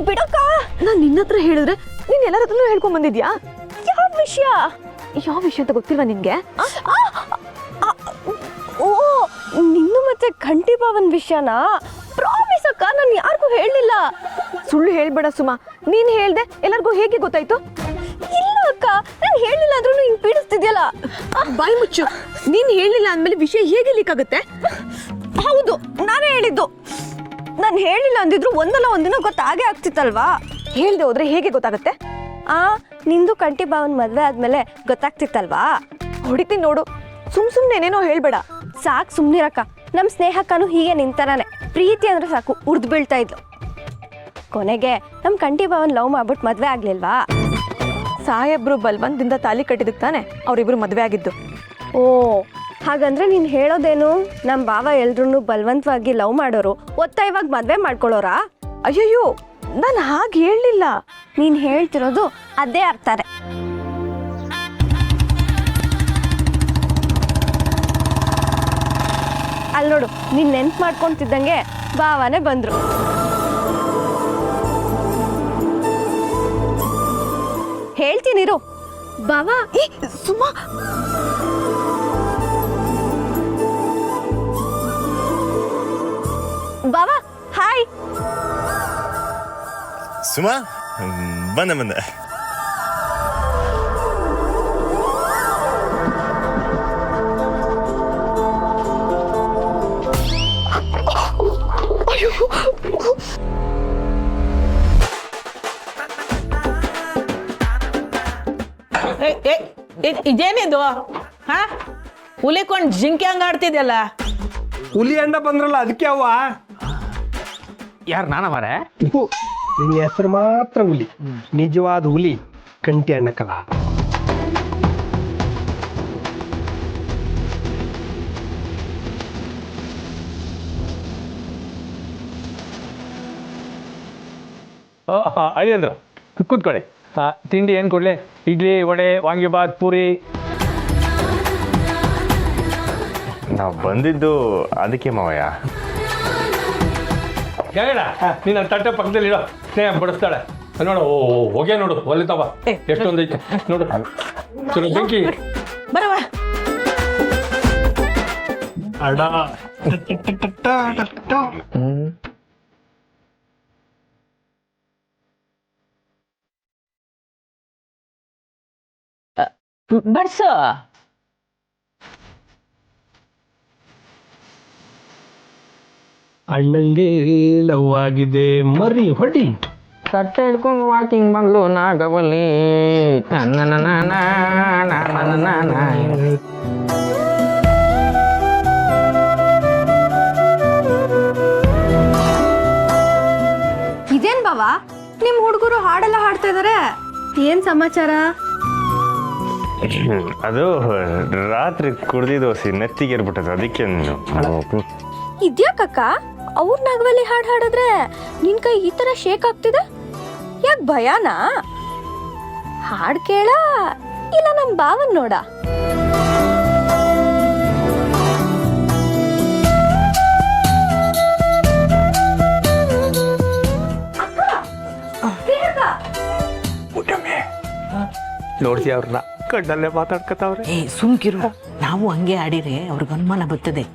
ಬಿಡಕ್ಕ. ನಾನು ನಿನ್ನ ಹತ್ರ ಹೇಳಿದ್ರೆ ನೀನ್ ಎಲ್ಲರ ಹತ್ರನೂ ಹೇಳ್ಕೊಂಡ್ ಬಂದಿದ್ಯಾ? ಯಾವ ವಿಷಯ? ಯಾವ ವಿಷಯ ಅಂತ ಗೊತ್ತಿಲ್ವಾ ನಿನ್ಗೆ? ಓ, ನಿನ್ನು ಮತ್ತೆ ಕಂಠಿ ಭಾವನ್ ವಿಷಯನಾ? ಪ್ರಾಮಿಸ್ ಅಕ್ಕ, ನಾನು ಯಾರಿಗೂ ಹೇಳಲಿಲ್ಲ. ಸುಳ್ಳು ಹೇಳ್ಬೇಡ ಸುಮಾ. ನೀನ್ ಹೇಳ್ದೆ ಎಲ್ಲರಿಗೂ ಹೇಗೆ ಗೊತ್ತಾಯ್ತು? ಇಲ್ಲ ಅಕ್ಕ, ನಾನು ಹೇಳಿಲ್ಲ ಅಂದ್ರೂ ಹಿಂಗ್ ಪೀಡಿಸ್ತಿದ್ಯಲ್ಲ. ಬಾಯಿ ಮುಚ್ಚು. ನೀನ್ ಹೇಳಿಲ್ಲ ಅಂದ್ಮೇಲೆ ವಿಷಯ ಹೇಗೆ ಲೀಕ್ ಆಗುತ್ತೆ? ಹೌದು, ನಾನೇ ಹೇಳಿದ್ದು. ನಾನು ಹೇಳಿಲ್ಲ ಅಂದಿದ್ರು ಒಂದಲ್ಲ ಒಂದಿನ ಗೊತ್ತಾಗೇ ಆಗ್ತಿತ್ತಲ್ವಾ? ಹೇಳ್ದೆ ಹೋದ್ರೆ ಹೇಗೆ ಗೊತ್ತಾಗುತ್ತೆ? ನಿಂದು ಕಂಠಿ ಭಾವನ್ ಮದ್ವೆ ಆದ್ಮೇಲೆ ಗೊತ್ತಾಗ್ತಿತ್ತಲ್ವಾ? ಹೊಡಿತೀನಿ ನೋಡು. ಸುಮ್ನೆ ಏನೇನೋ ಹೇಳ್ಬೇಡ. ಸಾಕು ಸುಮ್ನಿರಕ್ಕ. ನಮ್ಮ ಸ್ನೇಹಕ್ಕನು ಹೀಗೆ ನಿಂತರಾನೆ. ಪ್ರೀತಿ ಅಂದ್ರೆ ಸಾಕು ಉರ್ದು ಬೀಳ್ತಾ ಇದ್ಲು. ಕೊನೆಗೆ ನಮ್ಮ ಕಂಠಿ ಭಾವನ್ ಲವ್ ಮಾಡ್ಬಿಟ್ಟು ಮದ್ವೆ ಆಗ್ಲಿಲ್ವಾ? ಸಾಹೇಬ್ರು ಬಲ್ವಂತದಿಂದ ತಾಲಿ ಕಟ್ಟಿದಕ್ಕೆ ತಾನೆ ಅವರಿಬ್ರು ಮದ್ವೆ ಆಗಿದ್ದು. ಓ, ಹಾಗಂದ್ರೆ ನೀನು ಹೇಳೋದೇನು ನಮ್ಮ ಭಾವ ಎಲ್ರೂ ಬಲವಂತವಾಗಿ ಲವ್ ಮಾಡೋರು, ಒತ್ತಾಯವಾಗಿ ಮದ್ವೆ ಮಾಡ್ಕೊಳ್ಳೋರಾ? ಅಯ್ಯಯ್ಯೋ, ನಾನು ಹಾಗೆ ಹೇಳಲಿಲ್ಲ. ನೀನು ಹೇಳ್ತಿರೋದು ಅದೇ ಅರ್ಥನೇ. ಅಲ್ಲಿ ನೋಡು, ನೀನು ನೆನ್ಪು ಮಾಡ್ಕೊತಿದ್ದಂಗೆ ಭಾವನೇ ಬಂದ್ರು. ಹೇಳ್ತೀನಿರು. ಭಾವ, ಸುಮಾ, ಭಾವ ಹಾಯ್. ಸುಮಾ, ಬಂದೆ. ಇದೇನಿದು? ಹಾ, ಹುಲಿಕೊಂಡು ಜಿಂಕೆ ಹಂಗ ಆಡ್ತಿದ್ಯಲ್ಲ? ಹುಲಿ ಅಂಡ ಬಂದ್ರಲ್ಲ, ಅದಕ್ಕೆ ಅವ್ವ. ಯಾರು ನಾನ ಮಾರ? ನಿನ್ನ ಹೆಸರು ಮಾತ್ರ ಹುಲಿ, ನಿಜವಾದ ಹುಲಿ ಕಂಠಿ ಅಣ್ಣಕ್ಕಲ್ಲ. ಅದೇಂದ್ರ ಕೂತ್ಕೊಳ್ಳಿ. ತಿಂಡಿ ಏನು ಕೊಡಲಿ? ಇಡ್ಲಿ, ವಡೆ, ವಾಂಗಿಬಾತ್, ಪೂರಿ? ನಾವು ಬಂದಿದ್ದು ಅದಕ್ಕೆ ಮಾವಯ್ಯ. ಹೇಳ, ನೀನು ತಟ್ಟೆ ಪಕ್ಕದಲ್ಲಿ ಇಡೋ, ಸ್ನೇಹ ಬಡಿಸ್ತಾಳೆ ನೋಡು. ಹೊಗೆ ನೋಡು, ಒಲಿತಾವ ಎಷ್ಟೊಂದೈತೆ ನೋಡು. ಚಲೋ ಬೆಂಕಿ ಬರವಾ. ಅಡ ಬಡ್ಸು. ಅಣ್ಣಂಗೆ ಲವ್ ಆಗಿದೆ ಮರಿ ಹೊಡಿ. ತಟ್ಟೆ ಹಿಡ್ಕೊಂಡು ವಾಕಿಂಗ್ ಬಂದ್ಲು ನಾಗವಲ್ಲಿ. ಇದೇನ್ ಬಾವ, ನಿಮ್ ಹುಡುಗರು ಹಾಡೆಲ್ಲ ಹಾಡ್ತಾ ಇದಾರೆ? ಏನ್ ಸಮಾಚಾರ? ಅದು ರಾತ್ರಿ ಕುಡ್ದಿದ್ದು ನೆತ್ತಿಗೆ ಏರ್ಬಿಟ್ಟದ, ಅದಕ್ಕೆ. ಇದ್ಯಾಕಕ್ಕ ಅವ್ರ ನಾಗವಲ್ಲಿ ಹಾಡು ಹಾಡಿದ್ರೆ ನಿನ್ ಕೈ ಈ ತರ ಶೇಕ್ ಆಗ್ತಿದೆ? ಯಾಕೆ ಭಯನಾ? ಹಾಡ್ ಕೇಳ ಇಲ್ಲ ನಮ್ ಭಾವನ್ ನೋಡ? ನೋಡ್ತಿ ಅವ್ರನ್ನ ಕಣ್ಣಲ್ಲೇ ಮಾತಾಡ್ಕತಾವ್ರೆ. ಸುಮ್ಕಿರು, ನಾವು ಹಂಗೆ ಆಡಿದ್ರೆ ಅವ್ರಿಗೆ ಅನುಮಾನ ಬರ್ತದೆ.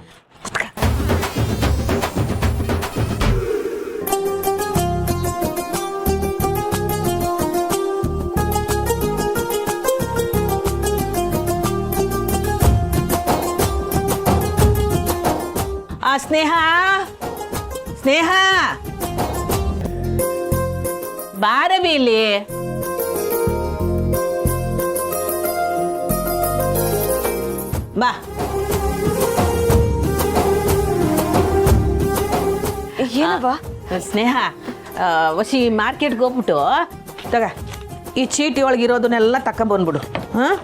ಸ್ನೇಹ, ಸ್ನೇಹ ಬಾರವಿ ಇಲ್ಲಿ. ಬಾ. ಏನವ್ವ? ಸ್ನೇಹ, ವಸಿ ಮಾರ್ಕೆಟ್ಗೆ ಹೋಗ್ಬಿಟ್ಟು ತಗ ಈ ಚೀಟಿ ಒಳಗಿರೋದನ್ನೆಲ್ಲ ತಕೊಂಬಂದ್ಬಿಡು. ಹಾಂ,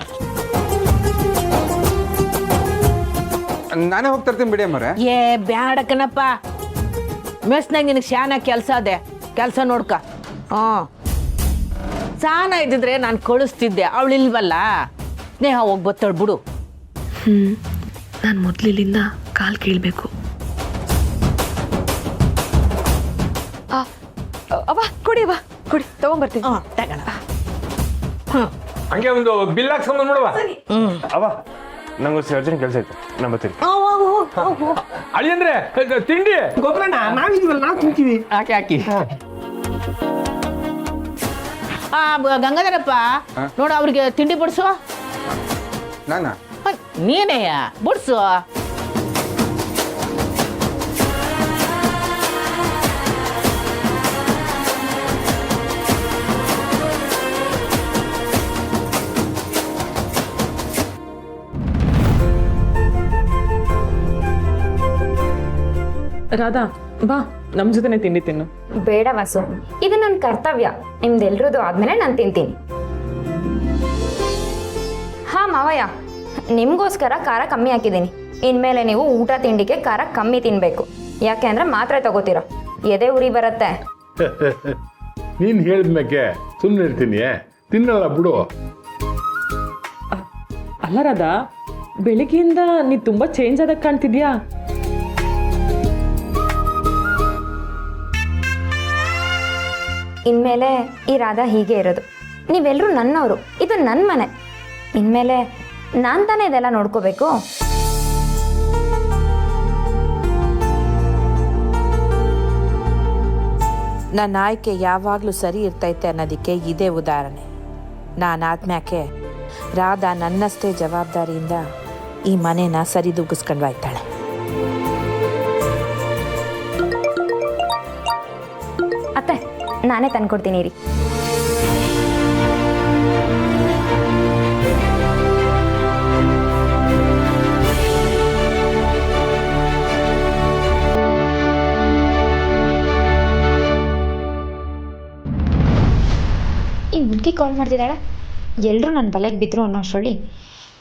ನಾನೇ ಹೋಗ್ತಿರ್ತೀನಿ ಬಿಡಿ ಅಮ್ಮರೆ. ಏ ಬ್ಯಾಡ ಕಣಪ್ಪ, ಮೆಸ್ನಾಗ ನಿನಗೆ ಶಾನ ಕೆಲಸ ಅದೇ, ಕೆಲಸ ನೋಡ್ಕ. ಸಾನ ಇದ್ದಿದ್ರೆ ನಾನು ಕಳಿಸ್ತಿದ್ದೆ, ಅವಳಿಲ್ವಲ್ಲ. ಸ್ನೇಹ ಹೋಗಿ ಬತ್ತಳು ಬಿಡು. ನಾನು ಮೊದಲಿಲ್ಲಿಂದ ಕಾಲು ಕೇಳಬೇಕು. ಅವ ಕೊಡಿ. ಕೊಡಿವಾ ಕೊಡಿ ತಗೊಂಬರ್ತೀನಿ. ಹ್ಞೂ ತಗೋಣ. ಹಂಗೆ ಒಂದು ಬಿಲ್ ಹಾಕ್ಸ್ಕೊಂಬಂದ್ ನೋಡುವ. ಅವ ನಂಗೊಂದು ಅರ್ಜೆಂಟ್ ಕೆಲಸ ಐತೆ ನಾನು ಬರ್ತೀನಿ. ಅಳಿ ಅಂದ್ರೆ ತಿಂಡಿ ಗೊಬ್ಬರಣ್ಣ ನಾವಿದೀವಲ್ಲ ನಾವು ತಿಂತೀವಿ. ಹಾಕಿ ಗಂಗಾಧರಪ್ಪ ನೋಡು ಅವ್ರಿಗೆ ತಿಂಡಿ ಬಡಿಸು. ನಾನಾ ನೀನೇಯ ಬಡಿಸು. ರಾಧಾ ಬಾ ನಮ್ಮ ಜೊತೆನೆ ತಿಂಡಿ ತಿನ್ನು. ಬೇಡ ವಾಸು, ಇದು ನನ್ನ ಕರ್ತವ್ಯ. ನಿಮ್ದೆಲ್ರದ್ದು ಆದ್ಮೇಲೆ ನಾನು ತಿಂತೀನಿ. ಹಾ ಮಾವಯ್ಯ, ನಿಮಗೋಸ್ಕರ ಖಾರ ಕಮ್ಮಿ ಹಾಕಿದ್ದೀನಿ. ಇನ್ಮೇಲೆ ನೀವು ಊಟ ತಿಂಡಿಗೆ ಖಾರ ಕಮ್ಮಿ ತಿನ್ಬೇಕು. ಯಾಕೆ ಅಂದ್ರೆ ಮಾತ್ರೆ ತಗೋತೀರ, ಎದೆ ಉರಿ ಬರುತ್ತೆ. ನೀನು ಹೇಳಿದ್ಮೇಕೆ ಸುಮ್ಮನೆ ಇರ್ತೀನಿ, ತಿನ್ನಲ್ಲ ಬಿಡು. ಅಲ್ಲ ರಾಧಾ, ಬೆಳಿಗ್ಗೆಯಿಂದ ನೀ ತುಂಬಾ ಚೇಂಜ್ ಆದಾಗ ಕಾಣ್ತಿದ್ಯಾ. ಇನ್ಮೇಲೆ ಈ ರಾಧಾ ಹೀಗೆ ಇರೋದು. ನೀವೆಲ್ಲರೂ ನನ್ನವರು, ಇದು ನನ್ನ ಮನೆ. ಇನ್ಮೇಲೆ ನಾನು ತಾನೇ ಇದೆಲ್ಲ ನೋಡ್ಕೋಬೇಕು. ನನ್ನ ಆಯ್ಕೆ ಯಾವಾಗಲೂ ಸರಿ ಇರ್ತೈತೆ ಅನ್ನೋದಕ್ಕೆ ಇದೇ ಉದಾಹರಣೆ. ನಾನಾದ್ಮ್ಯಾಕೆ ರಾಧಾ ನನ್ನಷ್ಟೇ ಜವಾಬ್ದಾರಿಯಿಂದ ಈ ಮನೇನ ಸರಿದೂಗಿಸ್ಕೊಂಡು ಹೋಯ್ತಾಳೆ. ಅತ್ತೆ, ನಾನೇ ತಂದ್ಕೊಡ್ತೀನಿ ರೀ. ಈ ಮುದುಕಿ ಕಾಲ್ ಮಾಡ್ತಿದ್ದಾಳೆ. ಎಲ್ಲರೂ ನನ್ನ ಬಲೆಗೆ ಬಿದ್ದರು ಅನ್ನೋ ಅಷ್ಟರಲ್ಲಿ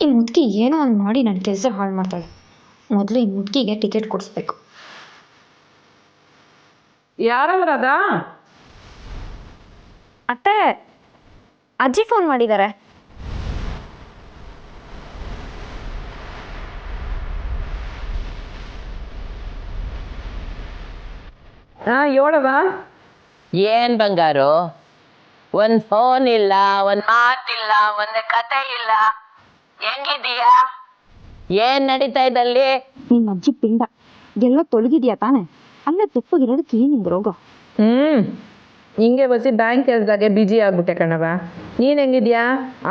ಈ ಮುದುಕಿ ಏನೋ ಒಂದು ಮಾಡಿ ನನ್ನ ಕೆಲಸ ಹಾಳು ಮಾಡ್ತಾಳೆ. ಮೊದಲು ಈ ಮುದುಕಿಗೆ ಟಿಕೆಟ್ ಕೊಡಿಸ್ಬೇಕು. ಯಾರವರದ? ಅತ್ತೆ, ಅಜ್ಜಿ ಫೋನ್ ಮಾಡಿದ್ದಾರೆ. ಏಳವ? ಏನ್ ಬಂಗಾರು, ಒಂದ್ ಫೋನ್ ಇಲ್ಲ, ಒಂದ್ ಮಾತಿಲ್ಲ, ಒಂದ್ ಕತೆ ಇಲ್ಲ. ಹೆಂಗಿದೀಯಾ? ಏನ್ ನಡೀತಾ ಇದ್ದಲ್ಲಿ? ನಿನ್ನ ಅಜ್ಜಿ ಪಿಂಡ ಎಲ್ಲ ತೊಲಗಿದ್ಯಾ ತಾನೆ? ಅಲ್ಲೇ ತೆಪ್ಪಗಿರೋದಕ್ಕೆ ಏನಿಂದ ರೋಗ? ಹಿಂಗೆ ಬಸಿ ಬ್ಯಾಂಕ್ ಕೆಲಸದಾಗೆ ಬಿಜಿ ಆಗ್ಬಿಟ್ಟೆ ಕಣವ. ನೀನ್ ಹೆಂಗಿದ್ಯಾ?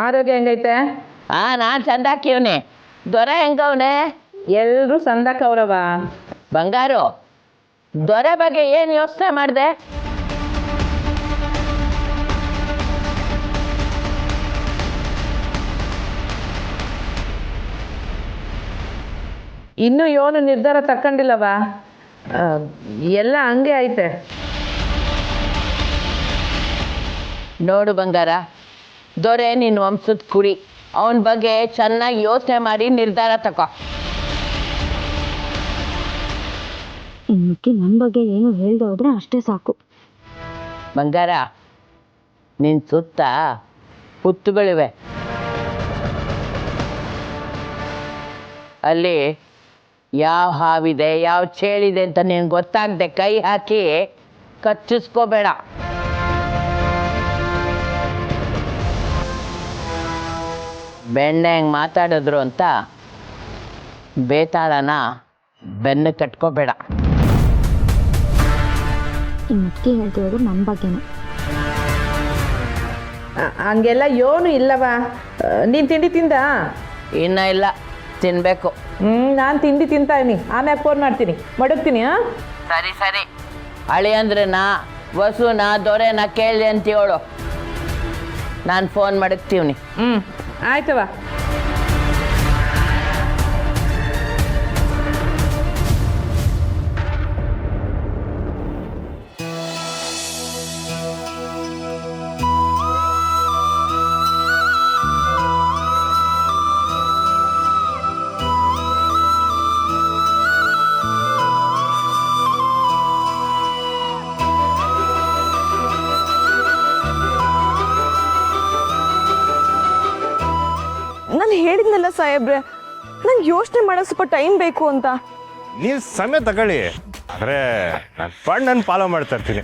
ಆರೋಗ್ಯ ಹೆಂಗೈತೆ? ನಾನ್ ಸಂದಾಕಿವ್ನಿ. ದೊರೆ ಹೆಂಗವ್ನೆ? ಎಲ್ರೂ ಸಂದಕವ್ರವ. ಬಂಗಾರು, ದೊರೆ ಬಗ್ಗೆ ಏನ್ ಯೋಚನೆ ಮಾಡ್ದೆ? ಇನ್ನೂ ಏನು ನಿರ್ಧಾರ ತಕೊಂಡಿಲ್ಲವ. ಎಲ್ಲ ಹಂಗೆ ಐತೆ. ನೋಡು ಬಂಗಾರ, ದೊರೆ ನಿನ್ನ ವಂಶದ ಕುರಿ. ಅವನ ಬಗ್ಗೆ ಚೆನ್ನಾಗಿ ಯೋಚನೆ ಮಾಡಿ ನಿರ್ಧಾರ ತಗೋ. ಈ ಮುದುಕಿ ನನ್ನ ಬಗ್ಗೆ ಏನು ಹೇಳ್ದೆ ಹೋದ್ರೆ ಅಷ್ಟೇ ಸಾಕು. ಬಂಗಾರ, ನಿನ್ನ ಸುತ್ತ ಹುತ್ತುಗಳಿವೆ. ಅಲ್ಲಿ ಯಾವ ಹಾವಿದೆ, ಯಾವ ಚೇಳಿದೆ ಅಂತ ನೀನು ಗೊತ್ತಾಗದೆ ಕೈ ಹಾಕಿ ಕಚ್ಚಿಸ್ಕೋಬೇಡ. ಬೆಣ್ಣೆ ಹೆಂಗೆ ಮಾತಾಡಿದ್ರು ಅಂತ ಬೇತಾಳನ ಬೆನ್ನು ಕಟ್ಕೋಬೇಡ. ಈ ಮುದುಕಿ ಹೇಳ್ತಿರೋದು ನನ್ನ ಬಗ್ಗೆನೇ. ಹಂಗೆಲ್ಲ ಏನು ಇಲ್ಲವ. ನೀನು ತಿಂಡಿ ತಿಂದ? ಇನ್ನ ಇಲ್ಲ, ತಿನ್ಬೇಕು. ನಾನು ತಿಂಡಿ ತಿಂತಾ ಇದೀನಿ. ಆಮ್ಯಾಗ ಫೋನ್ ಮಾಡ್ತೀನಿ, ಮಡಗ್ತೀನಿ. ಸರಿ ಸರಿ. ಅಳಿ ಅಂದ್ರೆ ವಸುನ ದೊರೆನ ಕೇಳಿ ಅಂತ ಹೇಳು. ನಾನು ಫೋನ್ ಮಡಗ್ತೀವ್ನಿ. ಆಯ್ತವ. ನಾನು ಹೇಳಿದ್ನಲ್ಲ ಸಾಹೇಬ್ರೆ, ನಂಗೆ ಯೋಚನೆ ಮಾಡೋಕೆ ಸ್ವಲ್ಪ ಟೈಮ್ ಬೇಕು ಅಂತ. ನೀವು ಸಮಯ ತಗೊಳ್ಳಿ, ಆದರೆ ನಾನು ಫಾಲೋ ಮಾಡ್ತಾ ಇರ್ತೀನಿ.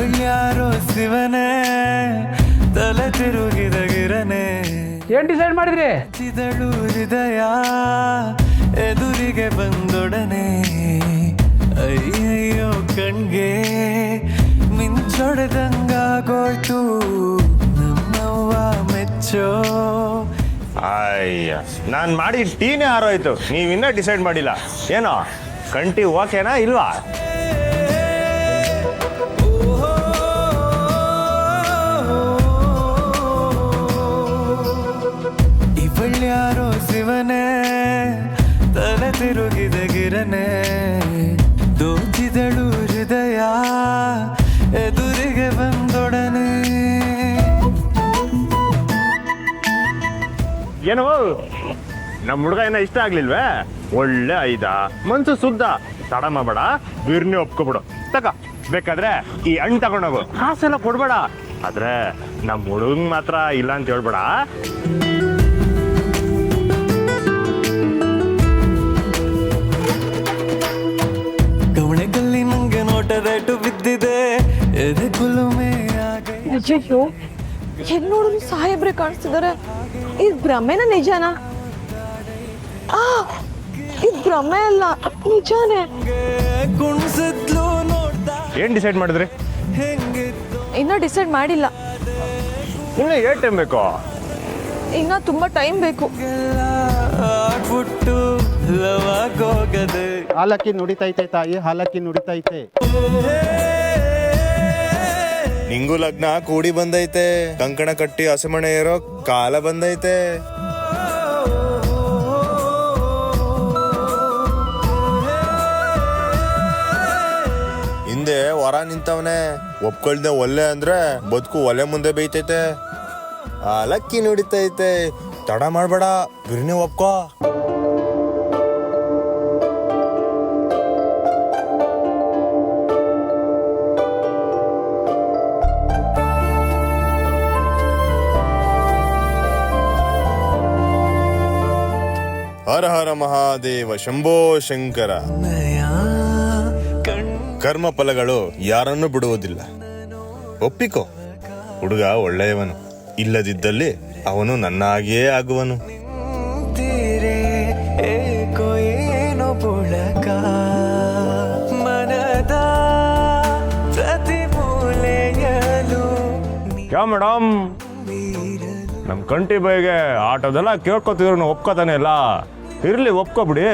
ಇವಳ್ಯಾರೋ ಶಿವನೇ ತಲೆ ತಿರುಗಿದ ಗಿರನೆ ಏನು ಡಿಸೈಡ್ ಮಾಡಿದ್ರಿ? ಚಿದಳು ಹೃದಯ ಎದುರಿಗೆ ಬಂದೊಡನೆ ಅಯ್ಯಯ್ಯೋ ಕಣ್ಗೆ ಮಿಂಚೊಡೆದಂಗಾಗೋಯ್ತು ನಮ್ಮವ್ವ ಮೆಚ್ಚೋ. ಅಯ್ಯ, ನಾನು ಮಾಡಿ ಟೀನೇ ಆರೋಯ್ತು, ನೀವಿನ್ನೂ ಡಿಸೈಡ್ ಮಾಡಿಲ್ಲ. ಏನೋ ಕಂಟಿ ಓಕೆನಾ ಇಲ್ವಾ? ಇವಳ್ಯಾರೋ ಶಿವನೇ ತಲೆ ತಿರುಗಿದ ಗಿರನೆ ದೋಚಿದಳು ಹೃದಯ ಎದುರಿಗೆ ಬಂದೊಡನೆ. ಏನೋ ನಮ್ಮ ಹುಡುಗ ಏನೋ ಇಷ್ಟ ಆಗ್ಲಿಲ್ವೇ? ಒಳ್ಳೆ ಐದ ಮನ್ಸು ಸುದ್ದ, ತಡ ಮಾಡಬೇಡ, ಬಿರ್ನಿ ಒಪ್ಕೊಬಿಡು. ತಕ ಬೇಕಾದ್ರೆ ಈ ಹಣ್ಣು ತಗೊಂಡೋಗು, ಕಾಸೆಲ್ಲ ಕೊಡ್ಬೇಡ. ಆದ್ರೆ ನಮ್ಮ ಹುಡುಗಂಗೆ ಮಾತ್ರ ಇಲ್ಲ ಅಂತ ಹೇಳ್ಬೇಡ. ಗವಣೆಗಲ್ಲಿ ನಂಗೆ ನೋಟದೇಟು ಬಿದ್ದಿದೆ ಎದೆ ಕುಲುಮೆ ಅಯ್ಯೋ, ಎಲ್ಲಿ ನೋಡಿದ್ರು ಸಾಹೇಬ್ರೆ ಕಾಣಿಸ್ತಿದ್ದಾರೆ. ಇದು ಭ್ರಮೆನ ನಿಜಾನ? ಇದು ಭ್ರಮೆ ಅಲ್ಲ, ನಿಜಾನೇ. ಕುಣ್ಸಿದ್ಲು ನೋಡ್ದ ಏನ್ ಡಿಸೈಡ್ ಮಾಡಿದ್ರಿ? ಹೆಂಗಿತ್ತು ಇನ್ನೂ ಡಿಸೈಡ್ ಮಾಡಿಲ್ಲ. ಇನ್ನು ಏಟ್ ಟೈಮ್ ಬೇಕು? ಇನ್ನೂ ತುಂಬಾ ಟೈಮ್ ಬೇಕು. ಆಗ್ಬಿಟ್ಟು ಲವಾಗೋಗದೆ. ಹಾಲಕ್ಕಿ ನುಡಿತೈತೆ ತಾಯಿ, ಹಾಲಕ್ಕಿ ನುಡಿತೈತೆ. ನಿಂಗೂ ಲಗ್ನ ಕೂಡಿ ಬಂದೈತೆ, ಕಂಕಣ ಕಟ್ಟಿ ಹಸಮಣೆ ಇರೋ ಕಾಲ ಬಂದೈತೆ. ಹಿಂದೆ ವರ ನಿಂತವನೆ, ಒಪ್ಕೊಳ್ದೆ ಒಲ್ಲೆ ಅಂದ್ರೆ ಬದುಕು ಒಲೆ ಮುಂದೆ ಬೇಯ್ತೈತೆ. ಹಾಲಕ್ಕಿ ನುಡಿತೈತೆ, ತಡ ಮಾಡ್ಬೇಡ, ಬಿರ್ನಿ ಒಪ್ಕೋ. ಹರ ಹರ ಮಹಾದೇವ ಶಂಭೋ ಶಂಕರ. ಕರ್ಮ ಫಲಗಳು ಯಾರನ್ನು ಬಿಡುವುದಿಲ್ಲ. ಒಪ್ಪಿಕೋ, ಹುಡುಗ ಒಳ್ಳೆಯವನು, ಇಲ್ಲದಿದ್ದಲ್ಲಿ ಅವನು ನನ್ನ ಹಾಗೆಯೇ ಆಗುವನು. ಏಕೋ ಏನೋ ಪುಳಕ ಮನದ ಪ್ರತಿ ಮೂಲೆಯಲು. ಯಾ ಮೇಡಮ್, ನಮ್ಮ ಕಂಟಿ ಬೈಗೆ ಆಟೋದೆಲ್ಲ ಕೇಳ್ಕೊತಿದ್ರು ಒಪ್ಕೋತಾನೆ ಇಲ್ಲ. ಇರ್ಲಿ, ಒಪ್ಕೊಬಿಡಿ.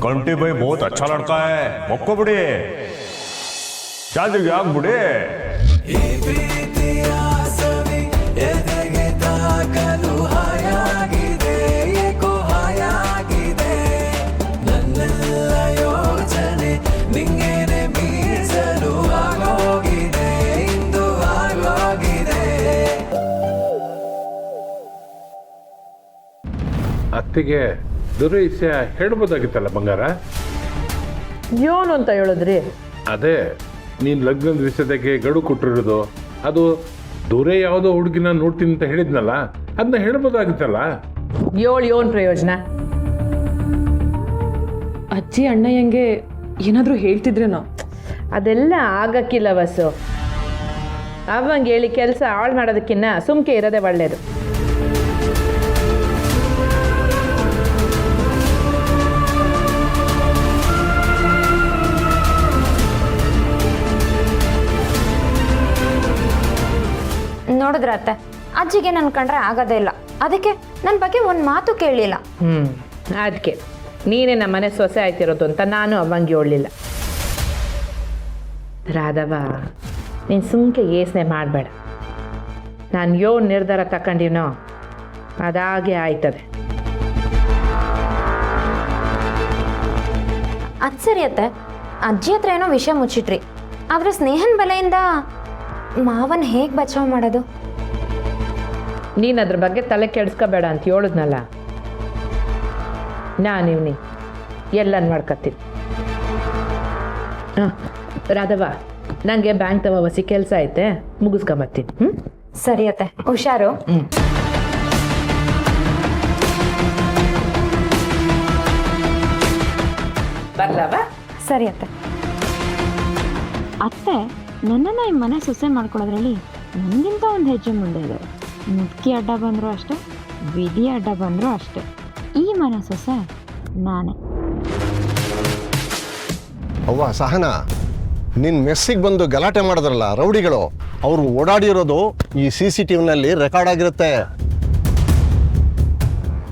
ಕಂಟಿ ಬೈ ಬಹುತ್ ಅಚ್ಚಾ ಲಡ್ಕಾ ಹೈ, ಒಪ್ಕೊಬಿಡಿ, ಶಾದಿಗೆ ಆಗ್ಬಿಡಿ. ಈ ಪ್ರೀತಿಯ ಸವಿ ಎದೆಗೆ ತಾಕಲು ಹಾಯಾಗಿದೆ, ಏಕೋ ಹಾಯಾಗಿದೆ. ನನ್ನೆಲ್ಲ ಯೋಚನೆ ನಿಂಗೇನೆ ಮೀಸಲು ಆಗೋಗಿದೆ, ಇಂದು ಆಗೋಗಿದೆ. ಅತ್ತಿಗೆ ದುರೈಸ್ಯ ಹೇಳ್ಬೋದಾಗಿತ್ತಲ್ಲ ಬಂಗಾರ. ಯೋನು ಅಂತ ಹೇಳಿದ್ರಿ? ಅದೇ ನೀನು ಲಗ್ನದ ವಿಷಯದಾಗೆ ಗಡು ಕೊಟ್ಟಿರೋದು, ಅದು ದೂರ ಯಾವುದೋ ಹುಡುಗಿನ ನೋಡ್ತೀನಿ ಅಂತ ಹೇಳಿದ್ನಲ್ಲ, ಅದನ್ನ ಹೇಳ್ಬೋದಾಗಿತ್ತಲ್ಲ. ಯೋನ್ ಪ್ರಯೋಜನ? ಅಜ್ಜಿ ಅಣ್ಣಯ್ಯಂಗೆ ಏನಾದರೂ ಹೇಳ್ತಿದ್ರೇನೋ? ಅದೆಲ್ಲ ಆಗಕ್ಕಿಲ್ಲ ಬಸ್ಸು. ಅವಂಗೆ ಹೇಳಿ ಕೆಲಸ ಹಾಳು ಮಾಡೋದಕ್ಕಿನ್ನ ಸುಮ್ಕೆ ಇರೋದೇ ಒಳ್ಳೇದು. ನೋಡಿದ್ರ ಅತ್ತೆ, ಅಜ್ಜಿಗೆ ನನ್ನ ಕಂಡ್ರೆ ಆಗೋದೇ ಇಲ್ಲ. ಅದಕ್ಕೆ ನನ್ನ ಬಗ್ಗೆ ಒಂದು ಮಾತು ಕೇಳಲಿಲ್ಲ. ಅದಕ್ಕೆ ನೀನೇ ನಮ್ಮ ಮನೆ ಸೊಸೆ ಆಯ್ತಿರೋದು ಅಂತ ನಾನು ಅವಂಗೆ ಹೇಳಲಿಲ್ಲ. ರಾಧವ, ನೀನು ಸುಮ್ಕೆ ಯೋಚನೆ ಮಾಡಬೇಡ. ನಾನು ನಿರ್ಧಾರ ತಗೊಂಡಿವ್ನೋ ಅದಾಗೆ ಆಯ್ತದೆ. ಅದು ಸರಿ ಅತ್ತೆ, ಅಜ್ಜಿ ಹತ್ರ ಏನೋ ವಿಷಯ ಮುಚ್ಚಿಟ್ರಿ. ಆದರೆ ಸ್ನೇಹನ ಬಲೆಯಿಂದ ಮಾವನ್ ಹೇಗೆ ಬಚಾವ್ ಮಾಡೋದು? ನೀನು ಅದ್ರ ಬಗ್ಗೆ ತಲೆ ಕೆಡಿಸ್ಕೋಬೇಡ ಅಂತ ಹೇಳಿದ್ನಲ್ಲ, ನಾನು ಇವ್ನಿ ಎಲ್ಲನ್ ಮಾಡ್ಕೊತೀನಿ. ಹಾಂ ರಾಧವ, ನನಗೆ ಬ್ಯಾಂಕ್ ತವ ಹೊಸಿ ಕೆಲಸ ಐತೆ, ಮುಗಿಸ್ಕೊಂಬರ್ತೀನಿ. ಸರಿ ಅತ್ತೆ, ಹುಷಾರು. ಬರ್ಲವ? ಸರಿ ಅತ್ತೆ. ಅತ್ತೆ, ನನ್ನನ್ನು ಈ ಮನೆ ಸೊಸೆ ಮಾಡ್ಕೊಳ್ಳೋದ್ರಲ್ಲಿ ನನಗಿಂತ ಒಂದು ಹೆಜ್ಜೆ ಮುಂದೆ ಇದೆ. ಮುದುಕಿ ಅಡ್ಡ ಬಂದರೂ ಅಷ್ಟೇ, ವಿಧಿ ಅಡ್ಡ ಬಂದರೂ ಅಷ್ಟೇ, ಈ ಮನೆ ಸೊಸೆ ನಾನೇ. ಅವ್ವ ಸಹನಾ, ನಿನ್ನ ಮೆಸ್ಸಿಗೆ ಬಂದು ಗಲಾಟೆ ಮಾಡಿದ್ರಲ್ಲ ರೌಡಿಗಳು, ಅವರು ಓಡಾಡಿರೋದು ಈ CCTVನಲ್ಲಿ ರೆಕಾರ್ಡ್ ಆಗಿರುತ್ತೆ.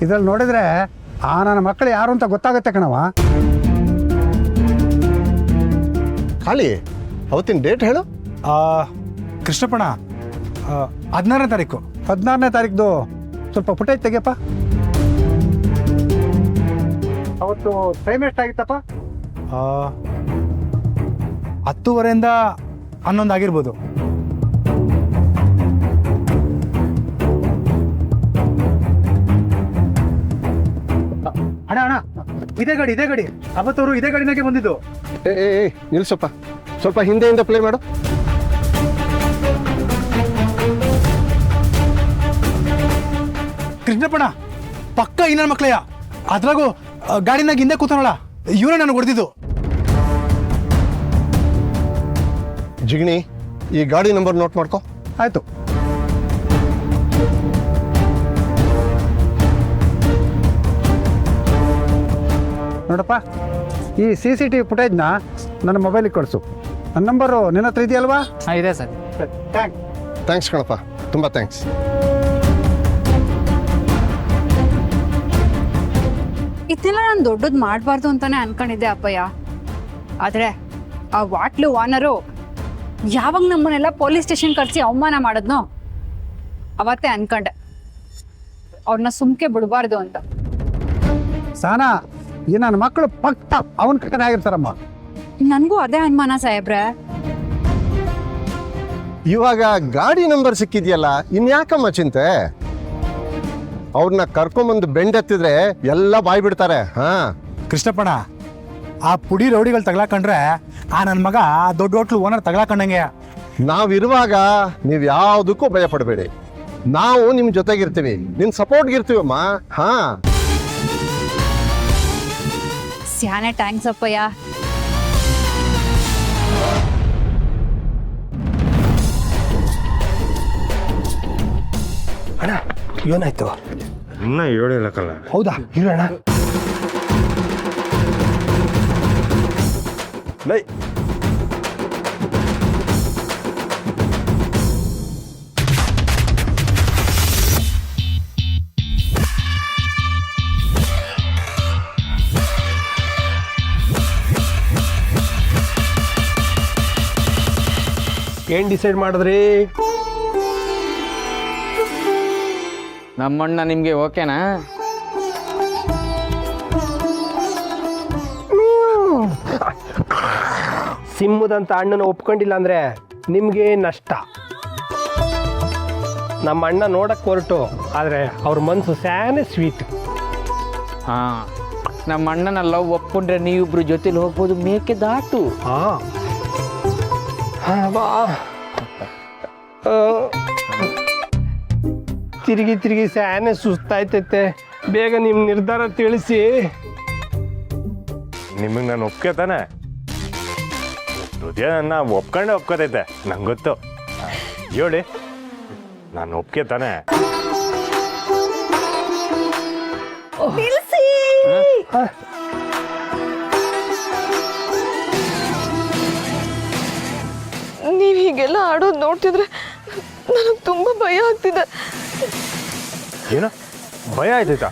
ಇದ್ರಲ್ಲಿ ನೋಡಿದ್ರೆ ನನ್ನ ಮಕ್ಕಳು ಯಾರು ಅಂತ ಗೊತ್ತಾಗುತ್ತೆ ಕಣವ. ಖಾಲಿ ಅವತ್ತಿನ ಡೇಟ್ ಹೇಳು. ಕೃಷ್ಣಪ್ಪಣ 16ನೇ ತಾರೀಕು. 16ನೇ ತಾರೀಕು ಸ್ವಲ್ಪ ಫುಟೇಜ್ ತೆಗಿಯಪ್ಪ. ಅವತ್ತು ಟೈಮ್ ಎಷ್ಟಾಗಿತ್ತಪ್ಪ? 10:30 11 ಆಗಿರ್ಬೋದು. ಅಣ್ಣ ಇದೇ ಗಾಡಿ ಅವತ್ತವರು ಇದೇ ಗಾಡಿನಾಗೆ ಬಂದಿದ್ದು. ಏ ನಿಲ್ಸಪ್ಪ, ಸ್ವಲ್ಪ ಹಿಂದೆಯಿಂದ ಪ್ಲೇ ಮಾಡು. ಕೃಷ್ಣಪ್ಪಣ ಪಕ್ಕ ಇನ್ನೊಂದು ಮಕ್ಕಳಯ್ಯ, ಅದ್ರಾಗೂ ಗಾಡಿನಾಗ ಹಿಂದೆ ಕೂತಾನಲ್ಲ, ಇವನೇ ನನಗೆ ಹೊಡೆದಿದ್ದು. ಜಿಗಣಿ, ಈ ಗಾಡಿ ನಂಬರ್ ನೋಟ್ ಮಾಡ್ಕೊ. ಆಯ್ತು. ನೋಡಪ್ಪ, ಈ CCTV ಫುಟೇಜ್ನ ನನ್ನ ಮೊಬೈಲಿಗೆ ಕಳಿಸು. ನನ್ನ ನಂಬರು ನಿನ್ನ ಹತ್ರ ಇದೆಯಲ್ವಾ? ಇದೆ ಸರ್. ಥ್ಯಾಂಕ್ಸ್ ಕಣಪ್ಪ, ತುಂಬ ಥ್ಯಾಂಕ್ಸ್. ಇದೆಲ್ಲ ನಾನು ದೊಡ್ಡದು ಮಾಡಬಾರ್ದು ಅಂತಾನೆ ಅನ್ಕೊಂಡಿದ್ದೆ ಅಪ್ಪಯ್ಯ. ಆದರೆ ಆ ವಾಟ್ಲು ವಾನರು ಯಾವಾಗ ನಮ್ಮನ್ನೆಲ್ಲ ಪೊಲೀಸ್ ಸ್ಟೇಷನ್ ಕರೆಸಿ ಅವಮಾನ ಮಾಡಿದ್ನೋ ಅವತ್ತೇ ಅನ್ಕೊಂಡೆ ಅವ್ರನ್ನ ಸುಮ್ಕೆ ಬಿಡಬಾರ್ದು ಅಂತ. ಸಾನಾ, ಈ ನನ್ನ ಮಕ್ಕಳು ಪಕ್ಕ ಅವನ ಕಡೆ ಆಗಿರ್ತಾರಮ್ಮ. ನನಗೂ ಅದೇ ಅನುಮಾನ ಸಾಹೇಬ್ರೆ. ಇವಾಗ ಗಾಡಿ ನಂಬರ್ ಸಿಕ್ಕಿದ್ಯಲ್ಲ, ಇನ್ಯಾಕಮ್ಮ ಚಿಂತೆ? ಅವ್ರನ್ನ ಕರ್ಕೊಂಬಂದು ಬೆಂಡೆತ್ತಿದ್ರೆ ಎಲ್ಲ ಬಾಯ್ ಬಿಡ್ತಾರೆ. ಕೃಷ್ಣಪ್ಪಣ, ಆ ಪುಡಿ ರೌಡಿಗಳು ತಗ್ಲಾಕೊಂಡ್ರೆ ನನ್ನ ಮಗ ದೊಡ್ಡ ಹೋಟ್ಲು ಓನರ್ ತಗ್ಲಾಕೊಂಡಂಗೆ. ನಾವಿರುವಾಗ ನೀವು ಯಾವುದಕ್ಕೂ ಭಯ ಪಡಬೇಡಿ, ನಾವು ನಿಮ್ಮ ಜೊತೆಗಿರ್ತೀವಿ, ನಿನ್ನ ಸಪೋರ್ಟ್ಗಿರ್ತೀವಮ್ಮ. ಸ್ಯಾನೆ ಟ್ಯಾಂಕ್ಸ್ ಅಪ್ಪಯ್ಯ. ಅಣ್ಣ ಏನಾಯ್ತು? ಇನ್ನ ಹೇಳಿಲ್ಲ ಕಲ್ಲ. ಹೌದಾ? ಇರೋಣ. ಏನ್ ಡಿಸೈಡ್ ಮಾಡಿದ್ರಿ? ನಮ್ಮಣ್ಣ ನಿಮಗೆ ಓಕೆನಾ? ಸಿಂಹದಂತ ಅಣ್ಣನ ಒಪ್ಕೊಂಡಿಲ್ಲ ಅಂದ್ರೆ ನಿಮ್ಗೆ ನಷ್ಟ. ನಮ್ಮ ಅಣ್ಣ ನೋಡಕ್ ಹೊರಟು, ಆದ್ರೆ ಅವ್ರ ಮನ್ಸು ಸ್ಯಾನೆ ಸ್ವೀಟ್. ನಮ್ಮ ಅಣ್ಣನ ಲವ್ ಒಪ್ಕೊಂಡ್ರೆ ನೀವಿಬ್ರು ಜೊತೆಲಿ ಹೋಗ್ಬೋದು, ಮೇಕೆ ದಾಟು. ತಿರುಗಿ ಸ್ಯಾನೆ ಸುಸ್ತಾಯ್ತೈತೆ. ಬೇಗ ನಿಮ್ಮ ನಿರ್ಧಾರ ತಿಳಿಸಿ. ನಿಮಗೆ ನಾನು ಒಪ್ಕೋತಾನೆ, ಹೃದಯ ನನ್ನ ಒಪ್ಕೋತೈತೆ, ನಂಗೆ ಗೊತ್ತು. ಹೇಳಿ, ನಾನು ಒಪ್ಕೋತಾನೆ. ನೀವು ಹೀಗೆಲ್ಲ ಆಡೋದು ನೋಡ್ತಿದ್ರೆ ನನಗೆ ತುಂಬ ಭಯ ಆಗ್ತಿದೆ. ಏನೋ ಭಯ ಆಯ್ತೈತಾ?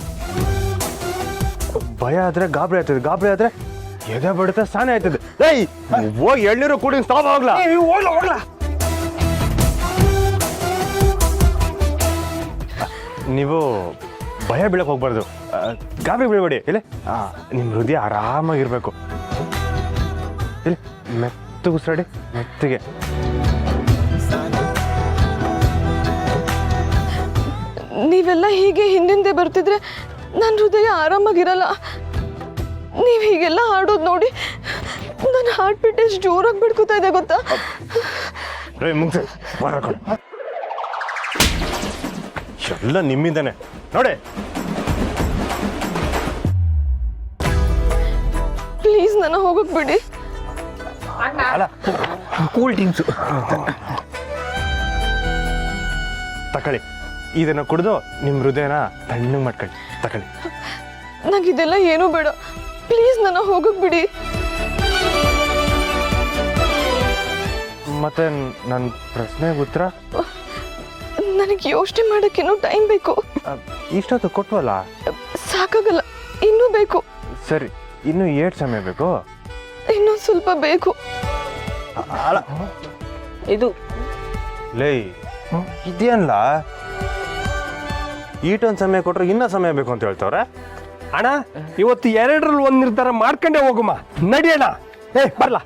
ಭಯ ಆದ್ರೆ ಗಾಬರಿ ಆಯ್ತದೆ, ಗಾಬರಿ ಆದ್ರೆ ಎದೆ ಬಡಿತ ಸಾನೆ ಆಯ್ತದೆ. ಏಯ್, ಹೋಗಿ ಎಳ್ನೀರು ಕೂಡಿ ಸ್ಟಾಪ್ ಹೋಗ್ಲಾ? ನೀವು ಭಯ ಬೀಳಕ್ ಹೋಗ್ಬಾರ್ದು, ಗಾಬರಿ ಬೀಳ್ಬೇಡಿ. ಇಲ್ಲ, ನಿಮ್ಮ ಹೃದಯ ಆರಾಮಾಗಿರ್ಬೇಕು. ಇಲ್ಲ, ಮೆತ್ತಗೆ ಉಸಿರಾಡಿ, ಮೆತ್ತಗೆ. ನೀವೆಲ್ಲ ಹೀಗೆ ಹಿಂದಿಂದೆ ಬರ್ತಿದ್ರೆ ನನ್ನ ಹೃದಯ ಆರಾಮಾಗಿರಲ್ಲ. ನೀವು ಹೀಗೆಲ್ಲ ಆಡೋದು ನೋಡಿ ನನ್ನ ಹಾರ್ಟ್ ಬೀಟ್ ಎಷ್ಟು ಜೋರಾಗಿ ಬಿಡ್ಕೋತಾ ಇದೆ ಗೊತ್ತಾ? ಎಲ್ಲ ನಿಮ್ಮಿಂದಾನೆ ನೋಡಿ. ಪ್ಲೀಸ್ ನನ್ನ ಹೋಗಕ್ ಬಿಡಿ. ಕೂಲ್ ಡ್ರಿಂಕ್ಸು ತಕೊಳ್ಳಿ, ಇದನ್ನ ಕುಡಿದು ನಿಮ್ಮ ಹೃದಯನ ತಣ್ಣಗೆ ಮಾಡ್ಕೊಳ್ಳಿ. ತಕೊಳ್ಳಿ. ನಂಗೆ ಇದೆಲ್ಲ ಏನೂ ಬೇಡ, ಪ್ಲೀಸ್ ನನ್ನ ಹೋಗಕ್ ಬಿಡಿ. ಮತ್ತೆ ನನ್ನ ಪ್ರಶ್ನೆಗೆ ಉತ್ತರ? ನನಗೆ ಯೋಚನೆ ಮಾಡೋಕ್ಕೇನೋ ಟೈಮ್ ಬೇಕು. ಇಷ್ಟೊತ್ತು ಕೊಟ್ವಲ್ಲ. ಸಾಕಾಗಲ್ಲ, ಇನ್ನೂ ಬೇಕು. ಸರಿ, ಇನ್ನು 8 ಸಮಯ ಬೇಕು. ಇನ್ನೂ ಸ್ವಲ್ಪ ಬೇಕು. ಅಲ್ಲ ಇದು ಲೈ ಇದೇನಲ್ಲ, ಈಟೊಂದು ಸಮಯ ಕೊಟ್ರೆ ಇನ್ನೂ ಸಮಯ ಬೇಕು ಅಂತ ಹೇಳ್ತವ್ರೆ. ಅಣ್ಣ ಇವತ್ತು 2ರಲ್ಲಿ 1 ನಿರ್ಧಾರ ಮಾಡ್ಕೊಂಡೇ ಹೋಗುಮ್ಮ, ನಡಿಯೋಣ. ಬರ್ಲಾ?